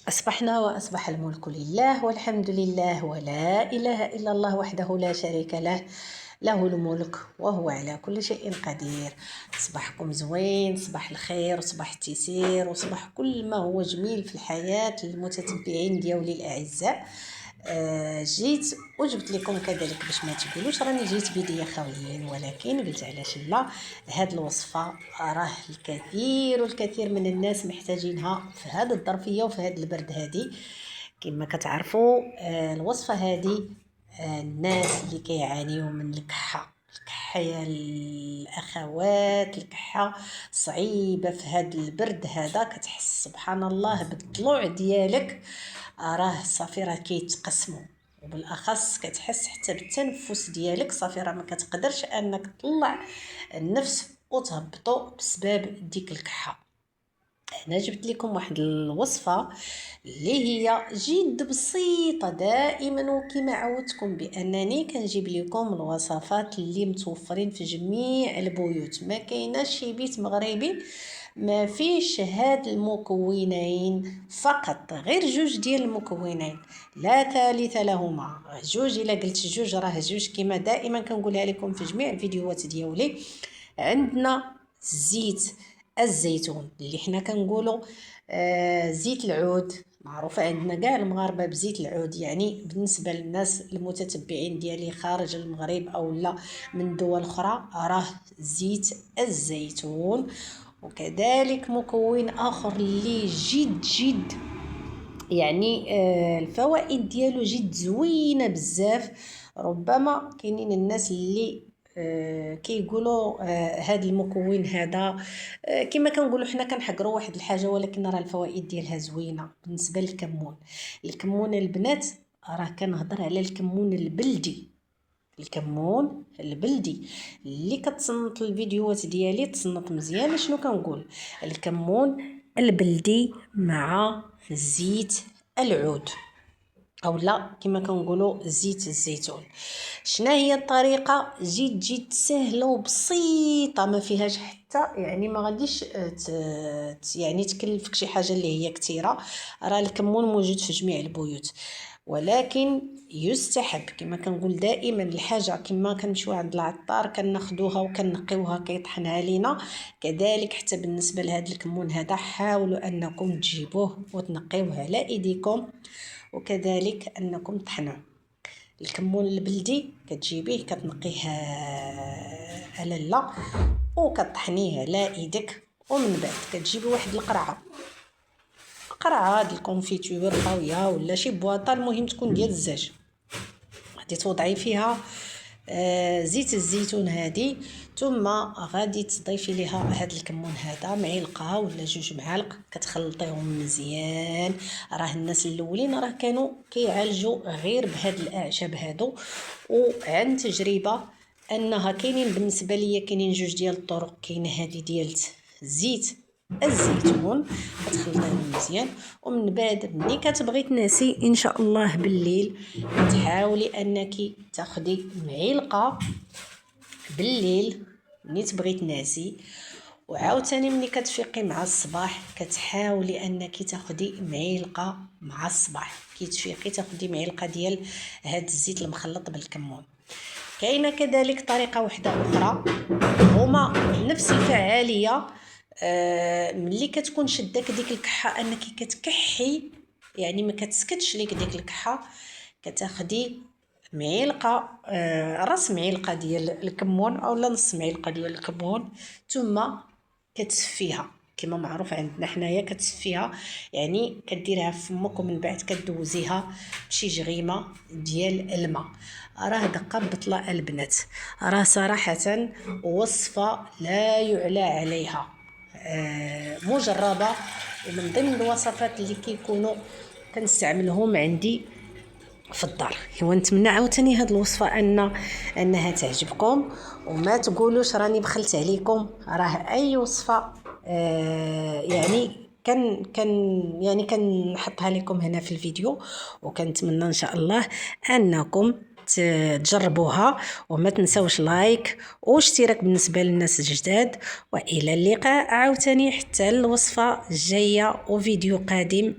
أصبحنا وأصبح الملك لله والحمد لله ولا إله إلا الله وحده لا شريك له، له الملك وهو على كل شيء قدير. صباحكم زوين، صباح الخير وصباح التيسير وصباح كل ما هو جميل في الحياة للمتتبعين ديالي الأعزاء. جيت وجبت لكم كذلك باش ما تقولوش راني جيت بيديا خاويين، ولكن قلت علاش لا. هاد الوصفه راه الكثير والكثير من الناس محتاجينها في هذه الظرفيه وفي هذا البرد هادي. كما كتعرفوا الوصفه هذه الناس اللي كيعانيوا من الكحه يا الاخوات، الكحه صعيبه في هذا البرد هذا. كتحس سبحان الله بالضلوع ديالك راه صافي راه كيتقسموا، وبالاخص كتحس حتى بالتنفس ديالك صافي راه ما كتقدرش انك تطلع النفس وتهبطوا بسبب ديك الكحه. انا جبت لكم واحد الوصفه اللي هي جد بسيطه دائما، وكما عودتكم بانني كنجيب لكم الوصفات اللي متوفرين في جميع البيوت. ما كايناش شي بيت مغربي ما فيش هاد المكونين فقط، غير جوج ديال المكونين لا ثالث لهما. جوج، الا قلت جوج راه جوج كما دائما كنقولها لكم في جميع الفيديوهات ديالي. عندنا زيت الزيتون اللي حنا كنقولوا زيت العود، معروفه عندنا كاع المغاربه بزيت العود. يعني بالنسبه للناس المتتبعين ديالي خارج المغرب او لا من دول اخرى راه زيت الزيتون. وكذلك مكون اخر اللي جد يعني الفوائد ديالو جد زوينه بزاف. ربما كاينين الناس اللي كيقولوا هذا المكون هذا كما كنقولوا حنا كنحقروا واحد الحاجه، ولكن راه الفوائد ديالها زوينه. بالنسبه للكمون، الكمون البنات راه كنهضر على الكمون البلدي، الكمون البلدي اللي كتصنت الفيديوهات ديالي تصنت مزيان. شنو كنقول؟ الكمون البلدي مع زيت العود او لا كما كنقولوا زيت الزيتون. شنا هي الطريقه؟ جد سهله وبسيطه، ما فيهاش حتى يعني ما غاديش يعني تكلفك شي حاجه اللي هي كثيره. راه الكمون موجود في جميع البيوت، ولكن يستحب كما كنقول دائما الحاجه كما كنمشيو عند العطار كناخذوها وكنقيوها كيطحنها لينا، كذلك حتى بالنسبه لهذا الكمون هذا حاولوا انكم تجيبوه وتنقيوه على ايديكم، وكذلك انكم تطحنوه. الكمون البلدي كتجيبيه كتنقيه على لا وكطحنيه على ايدك، ومن بعد كتجيبي واحد القرعه هاد الكونفيتور خاويه ولا شي بواطه، المهم تكون ديال الزاج. غادي توضعي فيها زيت الزيتون هادي، ثم غادي تضيفي ليها هاد الكمون هذا معلقه ولا جوج معالق، كتخلطيهم مزيان. راه الناس الاولين راه كانوا كيعالجوا غير بهاد الاعشاب هادو، وعن تجربه انها كاينين بالنسبه ليا كاينين جوج ديال الطرق. كاينه هذه ديال زيت الزيتون كتخلطيهم مزيان، ومن بعد ملي كتبغي تنعسي ان شاء الله بالليل تحاولي انك تاخدي معلقه بالليل ملي تبغي تنعسي، وعاوتاني ملي كتفيقي مع الصباح كتحاولي انك تاخدي معلقه مع الصباح كي تفيقي تاخدي معلقه ديال هاد الزيت المخلط بالكمون. كاينه كذلك طريقه واحده اخرى هما نفس الفعاليه. ملي كتكون شداك ديك الكحه انك كتكحي يعني ما كتسكتش ليك ديك الكحه، كتاخدي معلقه راس معلقه ديال الكمون او نص معلقه ديال الكمون، ثم كتسفيها كما معروف عندنا حنايا. كتسفيها يعني كديرها في فمك، ومن بعد كدوزيها بشي جغيمه ديال الماء. راه دقه بطله البنات، راه صراحه وصفه لا يعلى عليها، مجربه ومن ضمن الوصفات اللي كيكونوا كنستعملهم عندي في الدار. ونتمنى عاوتاني هاد الوصفه انها تعجبكم، وما تقولوش راني بخلت عليكم. راه اي وصفه يعني يعني كنحطها لكم هنا في الفيديو، وكنتمنى ان شاء الله انكم تجربوها. وما تنسوش لايك واشتراك بالنسبه للناس الجداد، والى اللقاء عاوتاني حتى الوصفه الجايه وفيديو قادم.